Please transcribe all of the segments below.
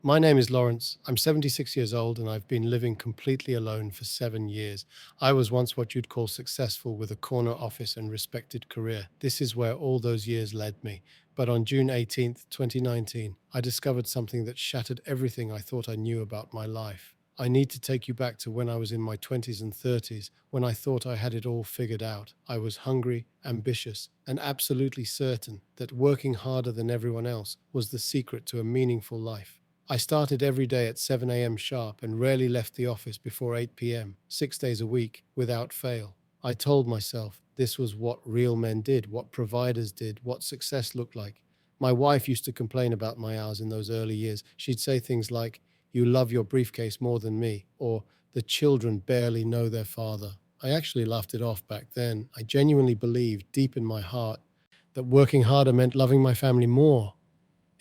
My name is Lawrence. I'm 76 years old and I've been living completely alone for 7 years. I was once what you'd call successful with a corner office and respected career. This is where all those years led me. But on June 18th, 2019, I discovered something that shattered everything I thought I knew about my life. I need to take you back to when I was in my 20s and 30s, when I thought I had it all figured out. I was hungry, ambitious, and absolutely certain that working harder than everyone else was the secret to a meaningful life. I started every day at 7 a.m. sharp and rarely left the office before 8 p.m., 6 days a week, without fail. I told myself this was what real men did, what providers did, what success looked like. My wife used to complain about my hours in those early years. She'd say things like, "You love your briefcase more than me," or "The children barely know their father." I actually laughed it off back then. I genuinely believed deep in my heart that working harder meant loving my family more.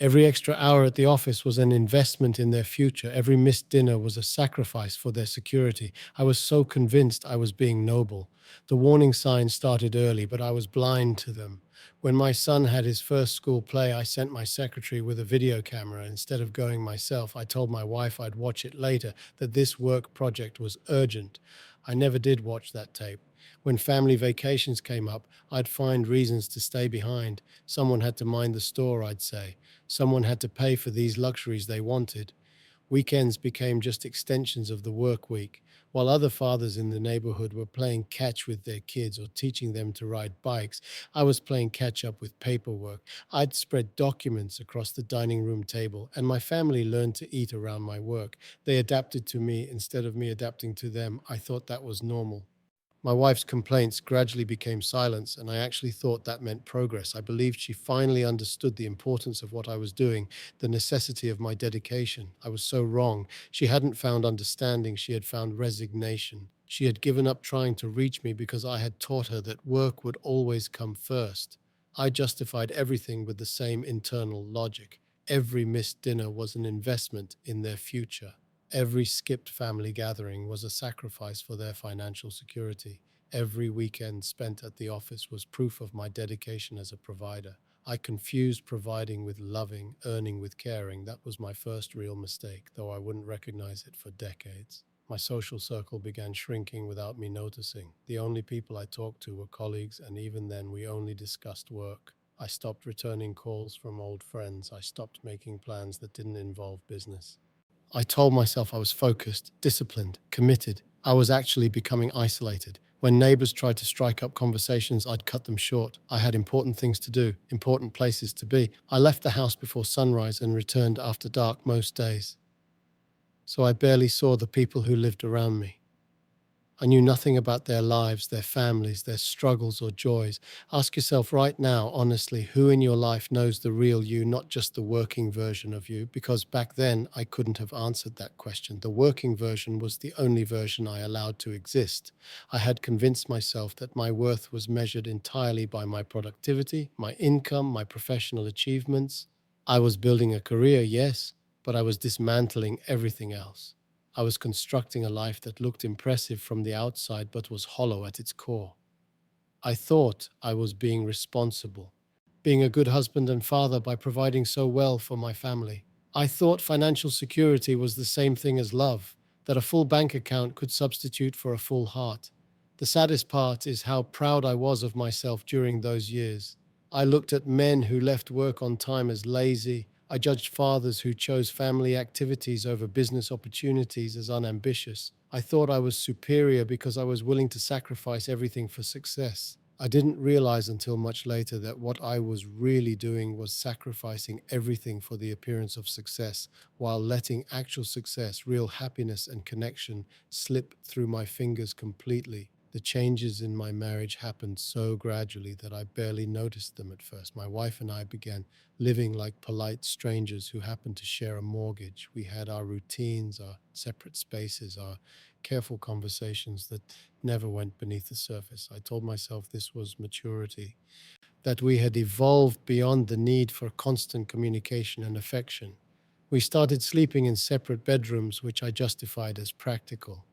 Every extra hour at the office was an investment in their future. Every missed dinner was a sacrifice for their security. I was so convinced I was being noble. The warning signs started early, but I was blind to them. When my son had his first school play, I sent my secretary with a video camera. Instead of going myself, I told my wife I'd watch it later, that this work project was urgent. I never did watch that tape. When family vacations came up, I'd find reasons to stay behind. Someone had to mind the store, I'd say. Someone had to pay for these luxuries they wanted. Weekends became just extensions of the work week, while other fathers in the neighborhood were playing catch with their kids or teaching them to ride bikes. I was playing catch up with paperwork. I'd spread documents across the dining room table, and my family learned to eat around my work. They adapted to me instead of me adapting to them. I thought that was normal. My wife's complaints gradually became silence, and I actually thought that meant progress. I believed she finally understood the importance of what I was doing, the necessity of my dedication. I was so wrong. She hadn't found understanding, she had found resignation. She had given up trying to reach me because I had taught her that work would always come first. I justified everything with the same internal logic. Every missed dinner was an investment in their future. Every skipped family gathering was a sacrifice for their financial security. Every weekend spent at the office was proof of my dedication as a provider. I confused providing with loving, earning with caring. That was my first real mistake, though I wouldn't recognize it for decades. My social circle began shrinking without me noticing. The only people I talked to were colleagues, and even then, we only discussed work. I stopped returning calls from old friends. I stopped making plans that didn't involve business. I told myself I was focused, disciplined, committed. I was actually becoming isolated. When neighbors tried to strike up conversations, I'd cut them short. I had important things to do, important places to be. I left the house before sunrise and returned after dark most days. So I barely saw the people who lived around me. I knew nothing about their lives, their families, their struggles or joys. Ask yourself right now, honestly, who in your life knows the real you, not just the working version of you? Because back then, I couldn't have answered that question. The working version was the only version I allowed to exist. I had convinced myself that my worth was measured entirely by my productivity, my income, my professional achievements. I was building a career, yes, but I was dismantling everything else. I was constructing a life that looked impressive from the outside but was hollow at its core. I thought I was being responsible, being a good husband and father by providing so well for my family. I thought financial security was the same thing as love, that a full bank account could substitute for a full heart. The saddest part is how proud I was of myself during those years. I looked at men who left work on time as lazy. I judged fathers who chose family activities over business opportunities as unambitious. I thought I was superior because I was willing to sacrifice everything for success. I didn't realize until much later that what I was really doing was sacrificing everything for the appearance of success, while letting actual success, real happiness, and connection slip through my fingers completely. The changes in my marriage happened so gradually that I barely noticed them at first. My wife and I began living like polite strangers who happened to share a mortgage. We had our routines, our separate spaces, our careful conversations that never went beneath the surface. I told myself this was maturity, that we had evolved beyond the need for constant communication and affection. We started sleeping in separate bedrooms, which I justified as practical.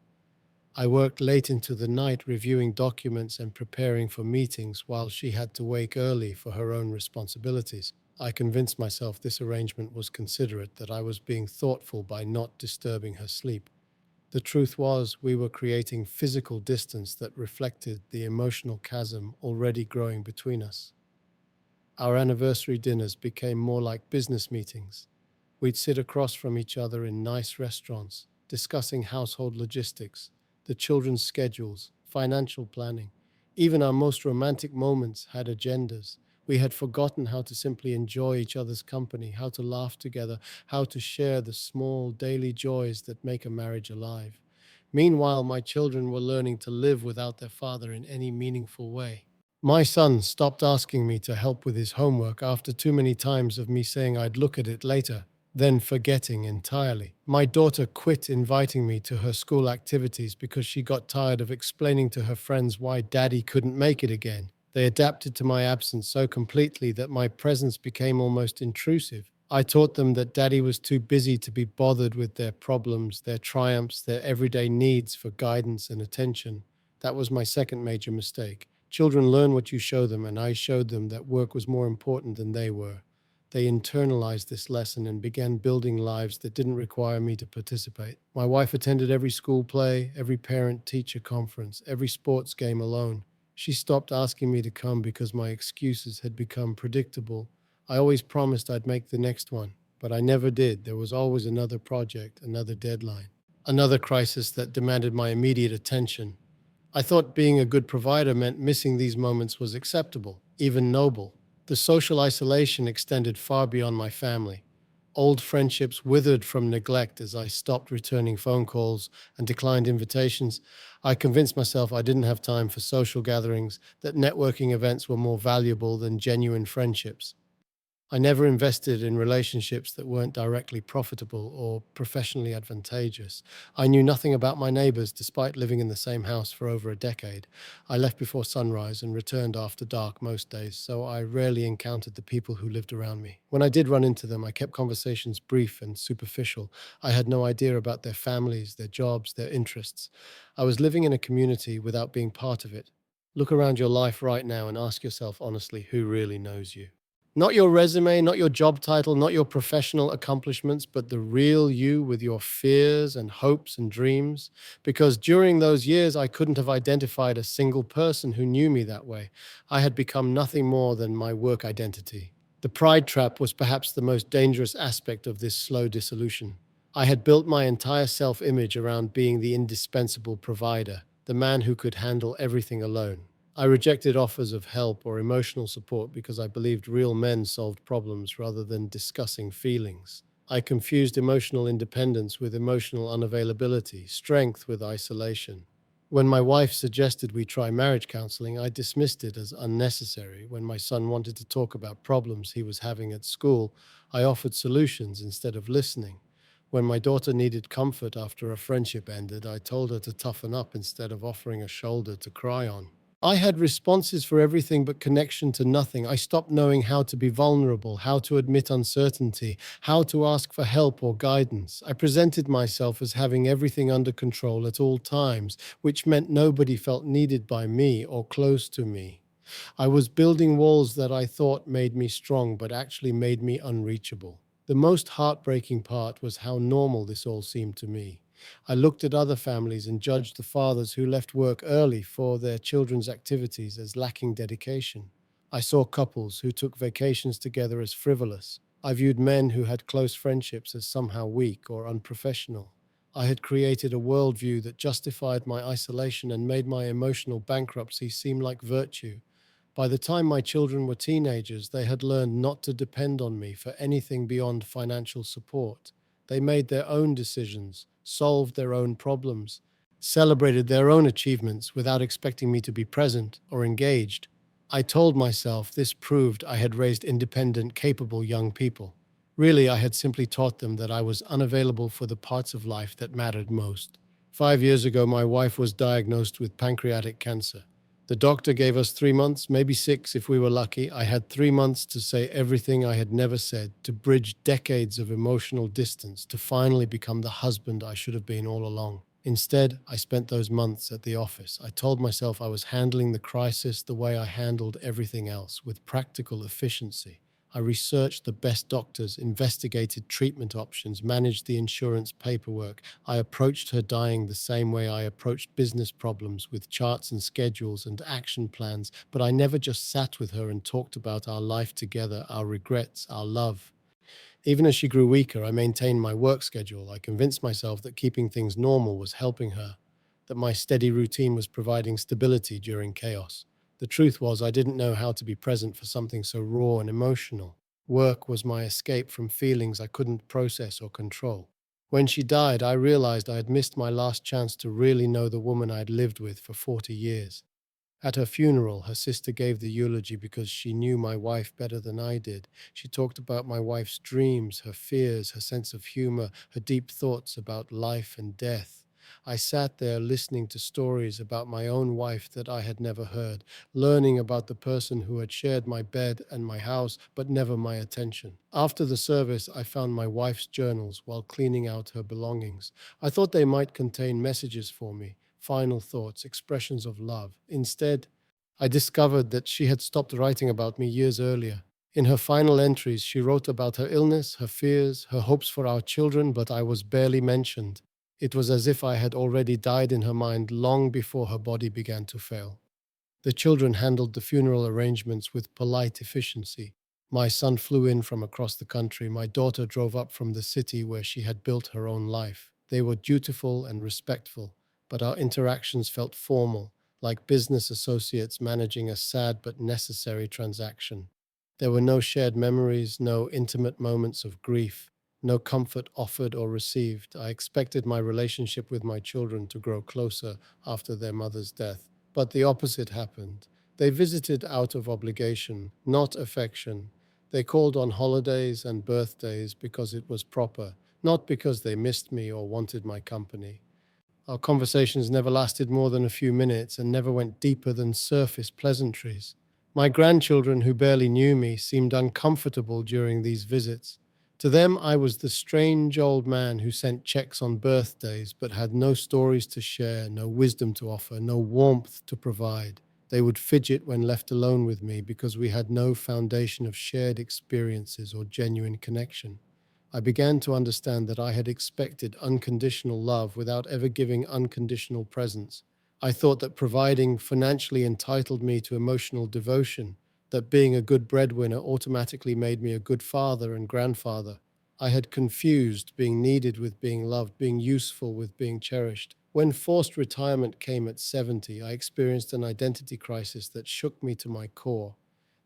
I worked late into the night reviewing documents and preparing for meetings while she had to wake early for her own responsibilities. I convinced myself this arrangement was considerate, that I was being thoughtful by not disturbing her sleep. The truth was, we were creating physical distance that reflected the emotional chasm already growing between us. Our anniversary dinners became more like business meetings. We'd sit across from each other in nice restaurants, discussing household logistics, the children's schedules, financial planning. Even our most romantic moments had agendas. We had forgotten how to simply enjoy each other's company, how to laugh together, how to share the small daily joys that make a marriage alive. Meanwhile, my children were learning to live without their father in any meaningful way. My son stopped asking me to help with his homework after too many times of me saying I'd look at it later, then forgetting entirely. My daughter quit inviting me to her school activities because she got tired of explaining to her friends why daddy couldn't make it again. They adapted to my absence so completely that my presence became almost intrusive. I taught them that daddy was too busy to be bothered with their problems, their triumphs, their everyday needs for guidance and attention. That was my second major mistake. Children learn what you show them, and I showed them that work was more important than they were. They internalized this lesson and began building lives that didn't require me to participate. My wife attended every school play, every parent teacher conference, every sports game alone. She stopped asking me to come because my excuses had become predictable. I always promised I'd make the next one, but I never did. There was always another project, another deadline, another crisis that demanded my immediate attention. I thought being a good provider meant missing these moments was acceptable, even noble. The social isolation extended far beyond my family. Old friendships withered from neglect as I stopped returning phone calls and declined invitations. I convinced myself I didn't have time for social gatherings, that networking events were more valuable than genuine friendships. I never invested in relationships that weren't directly profitable or professionally advantageous. I knew nothing about my neighbors despite living in the same house for over a decade. I left before sunrise and returned after dark most days, so I rarely encountered the people who lived around me. When I did run into them, I kept conversations brief and superficial. I had no idea about their families, their jobs, their interests. I was living in a community without being part of it. Look around your life right now and ask yourself honestly, who really knows you? Not your resume, not your job title, not your professional accomplishments, but the real you with your fears and hopes and dreams. Because during those years, I couldn't have identified a single person who knew me that way. I had become nothing more than my work identity. The pride trap was perhaps the most dangerous aspect of this slow dissolution. I had built my entire self image around being the indispensable provider, the man who could handle everything alone. I rejected offers of help or emotional support because I believed real men solved problems rather than discussing feelings. I confused emotional independence with emotional unavailability, strength with isolation. When my wife suggested we try marriage counseling, I dismissed it as unnecessary. When my son wanted to talk about problems he was having at school, I offered solutions instead of listening. When my daughter needed comfort after a friendship ended, I told her to toughen up instead of offering a shoulder to cry on. I had responses for everything but connection to nothing. I stopped knowing how to be vulnerable, how to admit uncertainty, how to ask for help or guidance. I presented myself as having everything under control at all times, which meant nobody felt needed by me or close to me. I was building walls that I thought made me strong, but actually made me unreachable. The most heartbreaking part was how normal this all seemed to me. I looked at other families and judged the fathers who left work early for their children's activities as lacking dedication. I saw couples who took vacations together as frivolous. I viewed men who had close friendships as somehow weak or unprofessional. I had created a worldview that justified my isolation and made my emotional bankruptcy seem like virtue. By the time my children were teenagers, they had learned not to depend on me for anything beyond financial support. They made their own decisions, solved their own problems, celebrated their own achievements without expecting me to be present or engaged. I told myself this proved I had raised independent, capable young people. Really, I had simply taught them that I was unavailable for the parts of life that mattered most. 5 years ago, my wife was diagnosed with pancreatic cancer. The doctor gave us 3 months, maybe six if we were lucky. I had 3 months to say everything I had never said, to bridge decades of emotional distance, to finally become the husband I should have been all along. Instead, I spent those months at the office. I told myself I was handling the crisis the way I handled everything else, with practical efficiency. I researched the best doctors, investigated treatment options, managed the insurance paperwork. I approached her dying the same way I approached business problems, with charts and schedules and action plans, but I never just sat with her and talked about our life together, our regrets, our love. Even as she grew weaker, I maintained my work schedule. I convinced myself that keeping things normal was helping her, that my steady routine was providing stability during chaos. The truth was, I didn't know how to be present for something so raw and emotional. Work was my escape from feelings I couldn't process or control. When she died, I realized I had missed my last chance to really know the woman I had lived with for 40 years. At her funeral, her sister gave the eulogy because she knew my wife better than I did. She talked about my wife's dreams, her fears, her sense of humor, her deep thoughts about life and death. I sat there listening to stories about my own wife that I had never heard, learning about the person who had shared my bed and my house, but never my attention. After the service, I found my wife's journals while cleaning out her belongings. I thought they might contain messages for me, final thoughts, expressions of love. Instead, I discovered that she had stopped writing about me years earlier. In her final entries, she wrote about her illness, her fears, her hopes for our children, but I was barely mentioned. It was as if I had already died in her mind long before her body began to fail. The children handled the funeral arrangements with polite efficiency. My son flew in from across the country. My daughter drove up from the city where she had built her own life. They were dutiful and respectful, but our interactions felt formal, like business associates managing a sad but necessary transaction. There were no shared memories, no intimate moments of grief, no comfort offered or received. I expected my relationship with my children to grow closer after their mother's death. But the opposite happened. They visited out of obligation, not affection. They called on holidays and birthdays because it was proper, not because they missed me or wanted my company. Our conversations never lasted more than a few minutes and never went deeper than surface pleasantries. My grandchildren, who barely knew me, seemed uncomfortable during these visits. To them, I was the strange old man who sent checks on birthdays but had no stories to share, no wisdom to offer, no warmth to provide. They would fidget when left alone with me because we had no foundation of shared experiences or genuine connection. I began to understand that I had expected unconditional love without ever giving unconditional presence. I thought that providing financially entitled me to emotional devotion, that being a good breadwinner automatically made me a good father and grandfather. I had confused being needed with being loved, being useful with being cherished. When forced retirement came at 70, I experienced an identity crisis that shook me to my core.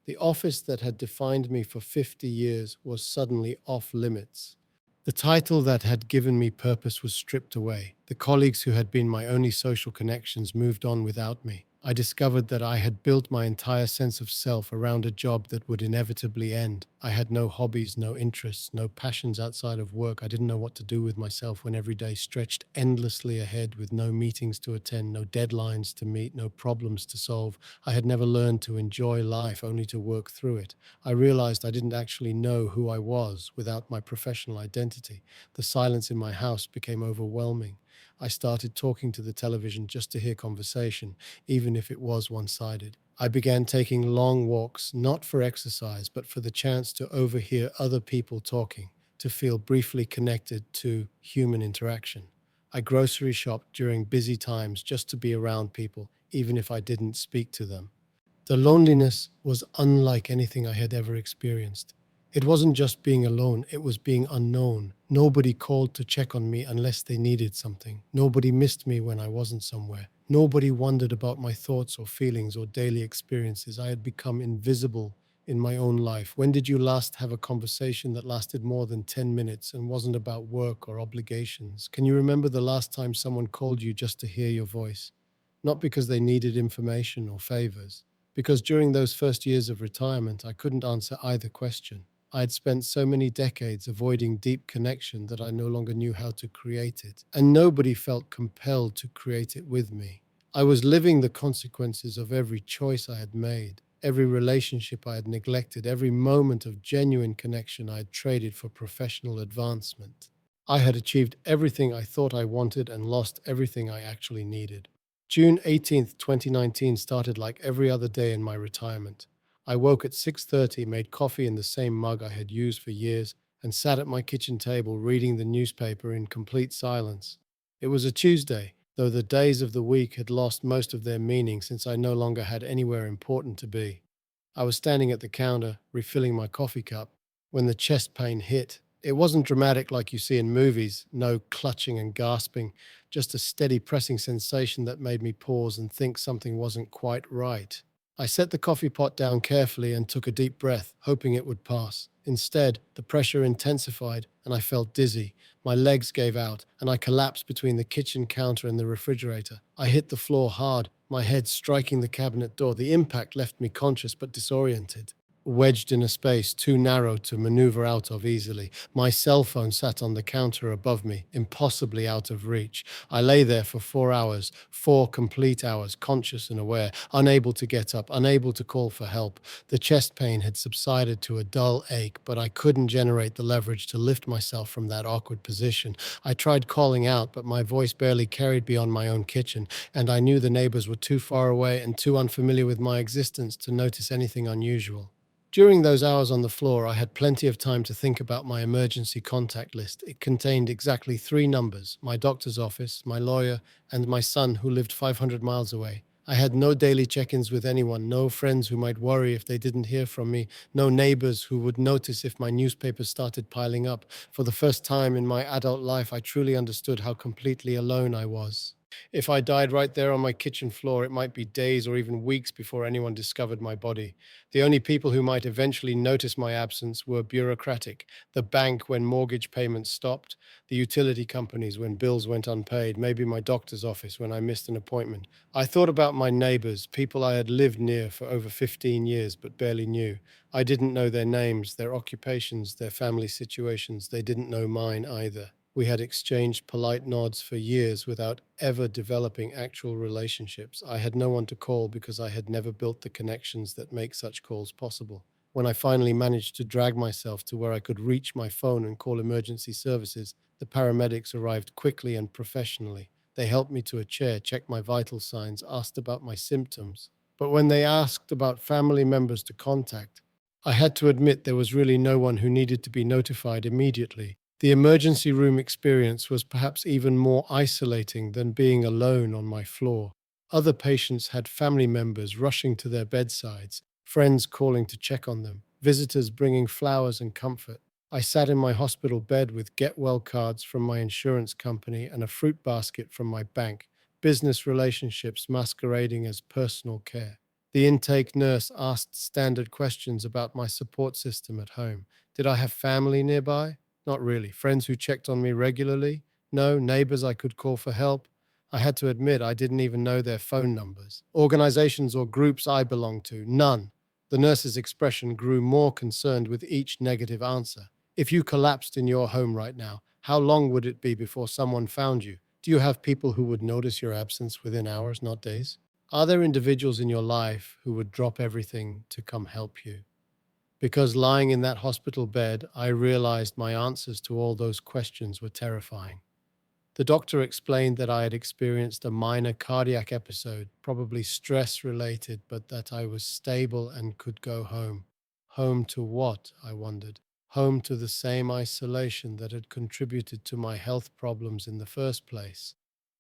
The office that had defined me for 50 years was suddenly off limits. The title that had given me purpose was stripped away. The colleagues who had been my only social connections moved on without me. I discovered that I had built my entire sense of self around a job that would inevitably end. I had no hobbies, no interests, no passions outside of work. I didn't know what to do with myself when every day stretched endlessly ahead with no meetings to attend, no deadlines to meet, no problems to solve. I had never learned to enjoy life, only to work through it. I realized I didn't actually know who I was without my professional identity. The silence in my house became overwhelming. I started talking to the television just to hear conversation, even if it was one-sided. I began taking long walks, not for exercise, but for the chance to overhear other people talking, to feel briefly connected to human interaction. I grocery shopped during busy times just to be around people, even if I didn't speak to them. The loneliness was unlike anything I had ever experienced. It wasn't just being alone, it was being unknown. Nobody called to check on me unless they needed something. Nobody missed me when I wasn't somewhere. Nobody wondered about my thoughts or feelings or daily experiences. I had become invisible in my own life. When did you last have a conversation that lasted more than 10 minutes and wasn't about work or obligations? Can you remember the last time someone called you just to hear your voice? Not because they needed information or favors, because during those first years of retirement, I couldn't answer either question. I had spent so many decades avoiding deep connection that I no longer knew how to create it, and nobody felt compelled to create it with me. I was living the consequences of every choice I had made, every relationship I had neglected, every moment of genuine connection I had traded for professional advancement. I had achieved everything I thought I wanted and lost everything I actually needed. June 18th, 2019 started like every other day in my retirement. I woke at 6:30, made coffee in the same mug I had used for years, and sat at my kitchen table reading the newspaper in complete silence. It was a Tuesday, though the days of the week had lost most of their meaning since I no longer had anywhere important to be. I was standing at the counter, refilling my coffee cup, when the chest pain hit. It wasn't dramatic like you see in movies, no clutching and gasping, just a steady pressing sensation that made me pause and think something wasn't quite right. I set the coffee pot down carefully and took a deep breath, hoping it would pass. Instead, the pressure intensified and I felt dizzy. My legs gave out and I collapsed between the kitchen counter and the refrigerator. I hit the floor hard, my head striking the cabinet door. The impact left me conscious but disoriented, wedged in a space too narrow to maneuver out of easily. My cell phone sat on the counter above me, impossibly out of reach. I lay there for 4 hours, 4 complete hours, conscious and aware, unable to get up, unable to call for help. The chest pain had subsided to a dull ache, but I couldn't generate the leverage to lift myself from that awkward position. I tried calling out, but my voice barely carried beyond my own kitchen, and I knew the neighbors were too far away and too unfamiliar with my existence to notice anything unusual. During those hours on the floor, I had plenty of time to think about my emergency contact list. It contained exactly three numbers: my doctor's office, my lawyer, and my son, who lived 500 miles away. I had no daily check ins with anyone, no friends who might worry if they didn't hear from me, no neighbors who would notice if my newspapers started piling up. For the first time in my adult life, I truly understood how completely alone I was. If I died right there on my kitchen floor, it might be days or even weeks before anyone discovered my body. The only people who might eventually notice my absence were bureaucratic: the bank when mortgage payments stopped, the utility companies when bills went unpaid, maybe my doctor's office when I missed an appointment. I thought about my neighbors, people I had lived near for over 15 years but barely knew. I didn't know their names, their occupations, their family situations. They didn't know mine either. We had exchanged polite nods for years without ever developing actual relationships. I had no one to call because I had never built the connections that make such calls possible. When I finally managed to drag myself to where I could reach my phone and call emergency services, the paramedics arrived quickly and professionally. They helped me to a chair, checked my vital signs, asked about my symptoms. But when they asked about family members to contact, I had to admit there was really no one who needed to be notified immediately. The emergency room experience was perhaps even more isolating than being alone on my floor. Other patients had family members rushing to their bedsides, friends calling to check on them, visitors bringing flowers and comfort. I sat in my hospital bed with get well cards from my insurance company and a fruit basket from my bank, business relationships masquerading as personal care. The intake nurse asked standard questions about my support system at home. Did I have family nearby? Not really. Friends who checked on me regularly? No. Neighbors I could call for help? I had to admit I didn't even know their phone numbers. Organizations or groups I belonged to? None. The nurse's expression grew more concerned with each negative answer. If you collapsed in your home right now, how long would it be before someone found you? Do you have people who would notice your absence within hours, not days? Are there individuals in your life who would drop everything to come help you? Because lying in that hospital bed, I realized my answers to all those questions were terrifying. The doctor explained that I had experienced a minor cardiac episode, probably stress related, but that I was stable and could go home. Home to what? I wondered. Home to the same isolation that had contributed to my health problems in the first place.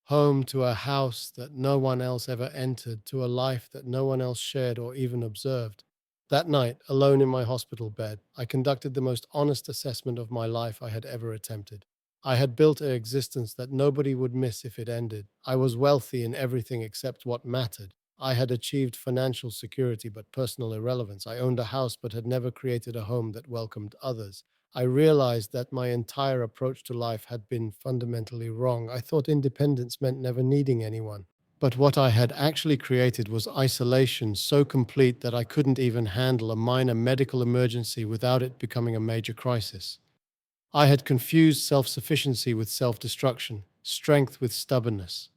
Home to a house that no one else ever entered, to a life that no one else shared or even observed. That night, alone in my hospital bed, I conducted the most honest assessment of my life I had ever attempted. I had built an existence that nobody would miss if it ended. I was wealthy in everything except what mattered. I had achieved financial security but personal irrelevance. I owned a house but had never created a home that welcomed others. I realized that my entire approach to life had been fundamentally wrong. I thought independence meant never needing anyone. But what I had actually created was isolation so complete that I couldn't even handle a minor medical emergency without it becoming a major crisis. I had confused self-sufficiency with self-destruction, strength with stubbornness.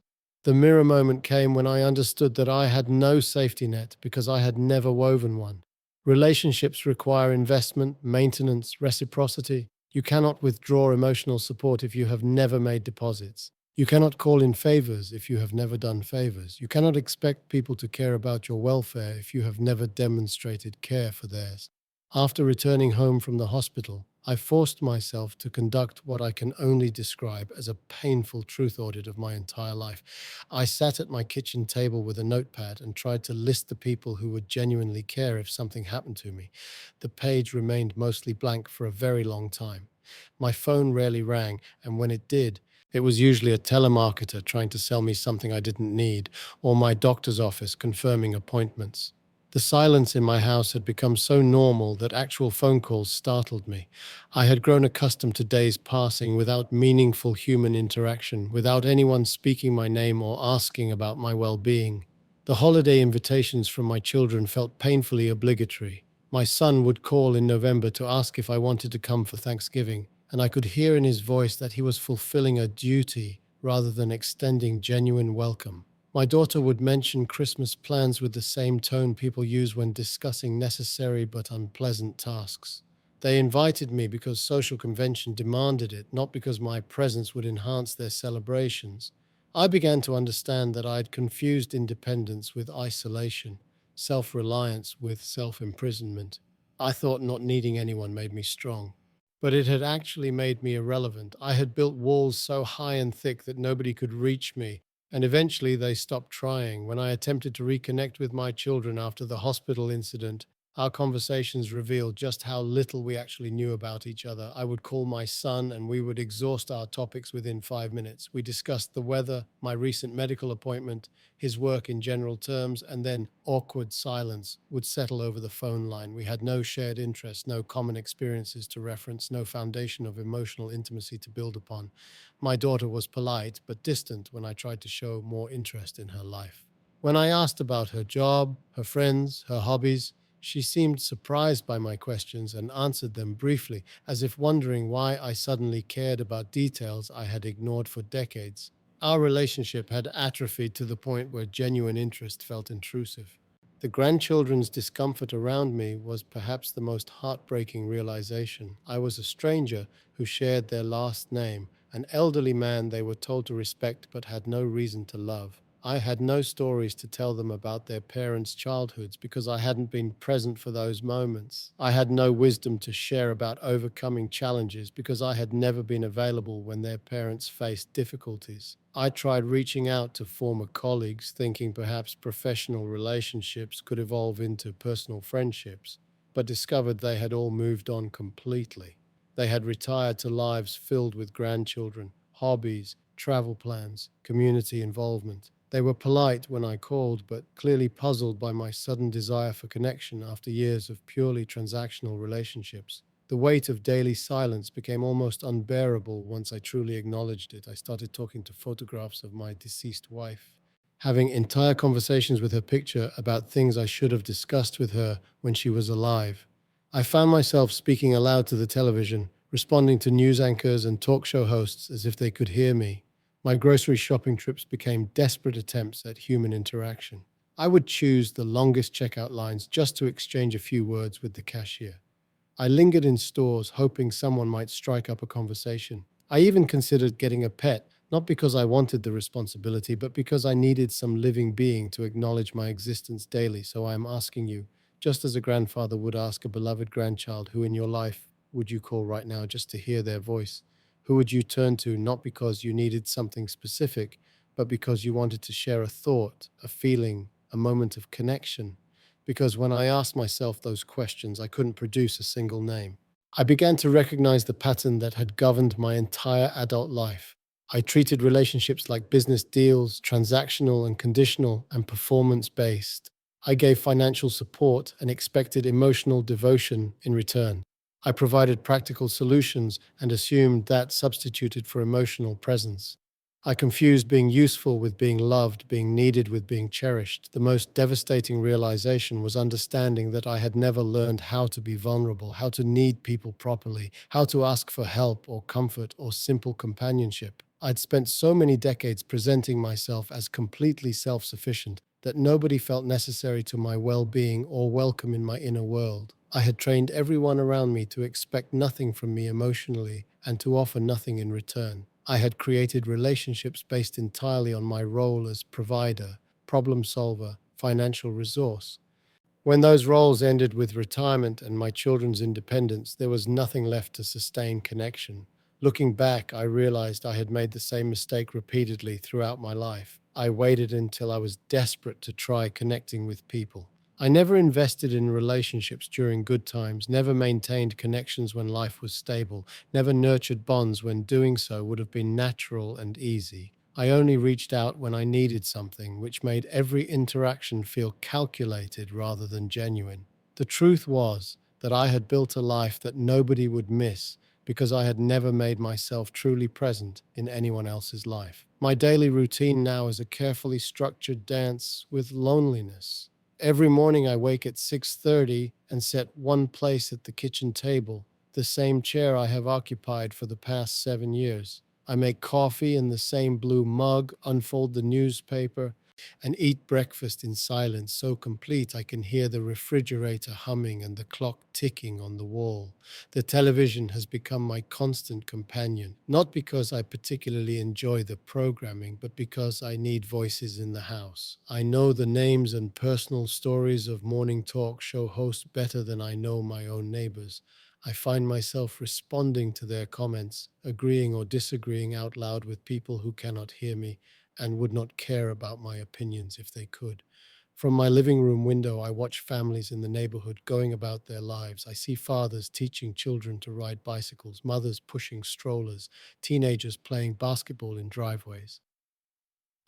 The mirror moment came when I understood that I had no safety net because I had never woven one. Relationships require investment, maintenance, reciprocity. You cannot withdraw emotional support if you have never made deposits. You cannot call in favors if you have never done favors. You cannot expect people to care about your welfare if you have never demonstrated care for theirs. After returning home from the hospital, I forced myself to conduct what I can only describe as a painful truth audit of my entire life. I sat at my kitchen table with a notepad and tried to list the people who would genuinely care if something happened to me. The page remained mostly blank for a very long time. My phone rarely rang, and when it did, it was usually a telemarketer trying to sell me something I didn't need, or my doctor's office confirming appointments. The silence in my house had become so normal that actual phone calls startled me. I had grown accustomed to days passing without meaningful human interaction, without anyone speaking my name or asking about my well being. The holiday invitations from my children felt painfully obligatory. My son would call in November to ask if I wanted to come for Thanksgiving, and I could hear in his voice that he was fulfilling a duty rather than extending genuine welcome. My daughter would mention Christmas plans with the same tone people use when discussing necessary but unpleasant tasks. They invited me because social convention demanded it, not because my presence would enhance their celebrations. I began to understand that I had confused independence with isolation, self reliance with self imprisonment. I thought not needing anyone made me strong. But it had actually made me irrelevant. I had built walls so high and thick that nobody could reach me, and eventually they stopped trying. When I attempted to reconnect with my children after the hospital incident, our conversations revealed just how little we actually knew about each other. I would call my son, and we would exhaust our topics within 5 minutes. We discussed the weather, my recent medical appointment, his work in general terms, and then awkward silence would settle over the phone line. We had no shared interests, no common experiences to reference, no foundation of emotional intimacy to build upon. My daughter was polite but distant when I tried to show more interest in her life. When I asked about her job, her friends, her hobbies, she seemed surprised by my questions and answered them briefly, as if wondering why I suddenly cared about details I had ignored for decades. Our relationship had atrophied to the point where genuine interest felt intrusive. The grandchildren's discomfort around me was perhaps the most heartbreaking realization. I was a stranger who shared their last name, an elderly man they were told to respect but had no reason to love. I had no stories to tell them about their parents' childhoods because I hadn't been present for those moments. I had no wisdom to share about overcoming challenges because I had never been available when their parents faced difficulties. I tried reaching out to former colleagues, thinking perhaps professional relationships could evolve into personal friendships, but discovered they had all moved on completely. They had retired to lives filled with grandchildren, hobbies, travel plans, community involvement. They were polite when I called, but clearly puzzled by my sudden desire for connection after years of purely transactional relationships. The weight of daily silence became almost unbearable once I truly acknowledged it. I started talking to photographs of my deceased wife, having entire conversations with her picture about things I should have discussed with her when she was alive. I found myself speaking aloud to the television, responding to news anchors and talk show hosts as if they could hear me. My grocery shopping trips became desperate attempts at human interaction. I would choose the longest checkout lines just to exchange a few words with the cashier. I lingered in stores, hoping someone might strike up a conversation. I even considered getting a pet, not because I wanted the responsibility, but because I needed some living being to acknowledge my existence daily. So I am asking you, just as a grandfather would ask a beloved grandchild, who in your life would you call right now just to hear their voice? Who would you turn to, not because you needed something specific, but because you wanted to share a thought, a feeling, a moment of connection? Because when I asked myself those questions, I couldn't produce a single name. I began to recognize the pattern that had governed my entire adult life. I treated relationships like business deals, transactional and conditional and performance based. I gave financial support and expected emotional devotion in return. I provided practical solutions and assumed that substituted for emotional presence. I confused being useful with being loved, being needed with being cherished. The most devastating realization was understanding that I had never learned how to be vulnerable, how to need people properly, how to ask for help or comfort or simple companionship. I'd spent so many decades presenting myself as completely self sufficient that nobody felt necessary to my well being or welcome in my inner world. I had trained everyone around me to expect nothing from me emotionally and to offer nothing in return. I had created relationships based entirely on my role as provider, problem solver, financial resource. When those roles ended with retirement and my children's independence, there was nothing left to sustain connection. Looking back, I realized I had made the same mistake repeatedly throughout my life. I waited until I was desperate to try connecting with people. I never invested in relationships during good times, never maintained connections when life was stable, never nurtured bonds when doing so would have been natural and easy. I only reached out when I needed something, which made every interaction feel calculated rather than genuine. The truth was that I had built a life that nobody would miss because I had never made myself truly present in anyone else's life. My daily routine now is a carefully structured dance with loneliness. Every morning I wake at 6:30 and set one place at the kitchen table, the same chair I have occupied for the past 7 years. I make coffee in the same blue mug, unfold the newspaper, and eat breakfast in silence so complete I can hear the refrigerator humming and the clock ticking on the wall. The television has become my constant companion, not because I particularly enjoy the programming, but because I need voices in the house. I know the names and personal stories of morning talk show hosts better than I know my own neighbors. I find myself responding to their comments, agreeing or disagreeing out loud with people who cannot hear me and would not care about my opinions if they could. From my living room window, I watch families in the neighborhood going about their lives. I see fathers teaching children to ride bicycles, mothers pushing strollers, teenagers playing basketball in driveways.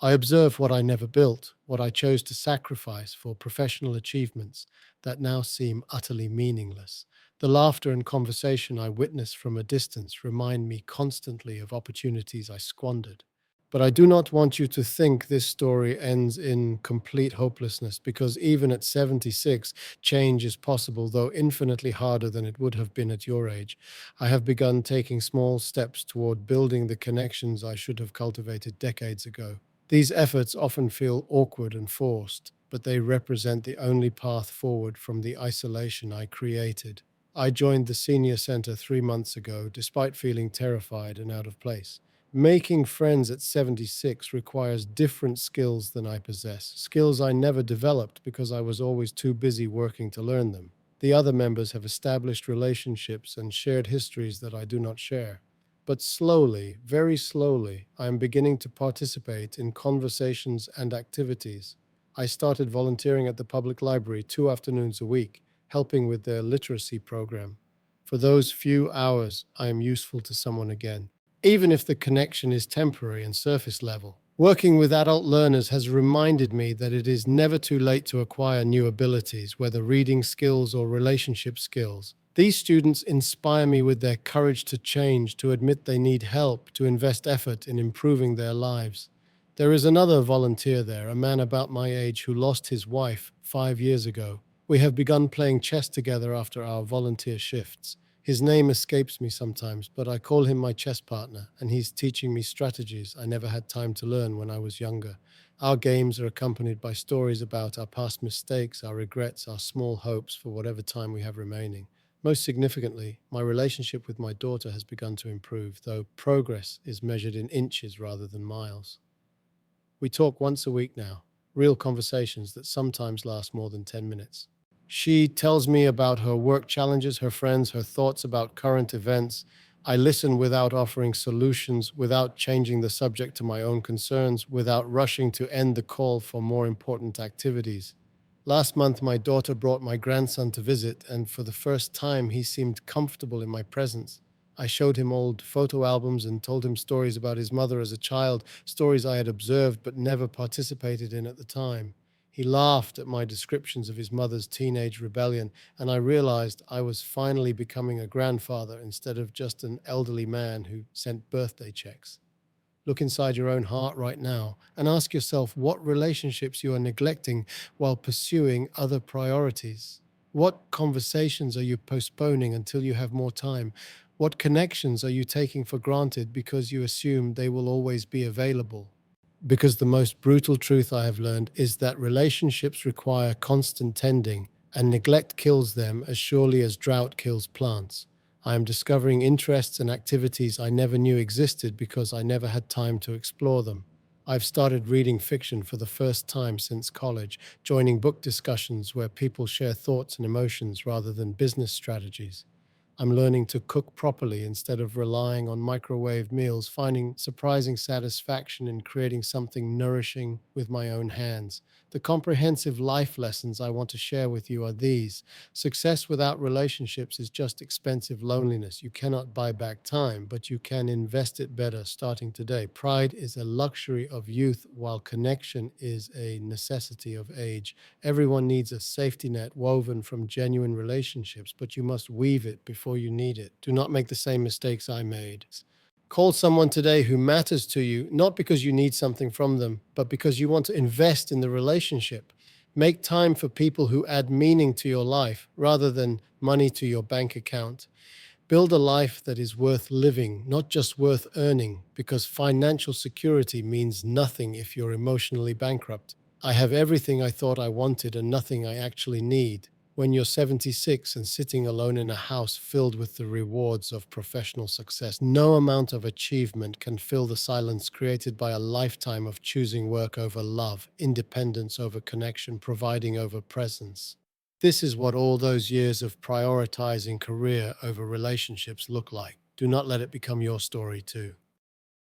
I observe what I never built, what I chose to sacrifice for professional achievements that now seem utterly meaningless. The laughter and conversation I witness from a distance remind me constantly of opportunities I squandered. But I do not want you to think this story ends in complete hopelessness, because even at 76, change is possible, though infinitely harder than it would have been at your age. I have begun taking small steps toward building the connections I should have cultivated decades ago. These efforts often feel awkward and forced, but they represent the only path forward from the isolation I created. I joined the senior center 3 months ago, despite feeling terrified and out of place. Making friends at 76 requires different skills than I possess, skills I never developed because I was always too busy working to learn them. The other members have established relationships and shared histories that I do not share. But slowly, very slowly, I am beginning to participate in conversations and activities. I started volunteering at the public library 2 afternoons a week, helping with their literacy program. For those few hours, I am useful to someone again, even if the connection is temporary and surface level. Working with adult learners has reminded me that it is never too late to acquire new abilities, whether reading skills or relationship skills. These students inspire me with their courage to change, to admit they need help, to invest effort in improving their lives. There is another volunteer there, a man about my age who lost his wife 5 years ago. We have begun playing chess together after our volunteer shifts. His name escapes me sometimes, but I call him my chess partner, and he's teaching me strategies I never had time to learn when I was younger. Our games are accompanied by stories about our past mistakes, our regrets, our small hopes for whatever time we have remaining. Most significantly, my relationship with my daughter has begun to improve, though progress is measured in inches rather than miles. We talk once a week now, real conversations that sometimes last more than 10 minutes. She tells me about her work challenges, her friends, her thoughts about current events. I listen without offering solutions, without changing the subject to my own concerns, without rushing to end the call for more important activities. Last month, my daughter brought my grandson to visit, and for the first time, he seemed comfortable in my presence. I showed him old photo albums and told him stories about his mother as a child, stories I had observed but never participated in at the time. He laughed at my descriptions of his mother's teenage rebellion, and I realized I was finally becoming a grandfather instead of just an elderly man who sent birthday checks. Look inside your own heart right now and ask yourself what relationships you are neglecting while pursuing other priorities. What conversations are you postponing until you have more time? What connections are you taking for granted because you assume they will always be available? Because the most brutal truth I have learned is that relationships require constant tending, and neglect kills them as surely as drought kills plants. I am discovering interests and activities I never knew existed because I never had time to explore them. I've started reading fiction for the first time since college, joining book discussions where people share thoughts and emotions rather than business strategies. I'm learning to cook properly instead of relying on microwave meals, finding surprising satisfaction in creating something nourishing with my own hands. The comprehensive life lessons I want to share with you are these. Success without relationships is just expensive loneliness. You cannot buy back time, but you can invest it better starting today. Pride is a luxury of youth, while connection is a necessity of age. Everyone needs a safety net woven from genuine relationships, but you must weave it before you need it. Do not make the same mistakes I made. Call someone today who matters to you, not because you need something from them, but because you want to invest in the relationship. Make time for people who add meaning to your life rather than money to your bank account. Build a life that is worth living, not just worth earning, because financial security means nothing if you're emotionally bankrupt. I have everything I thought I wanted and nothing I actually need. When you're 76 and sitting alone in a house filled with the rewards of professional success, no amount of achievement can fill the silence created by a lifetime of choosing work over love, independence over connection, providing over presence. This is what all those years of prioritizing career over relationships look like. Do not let it become your story too.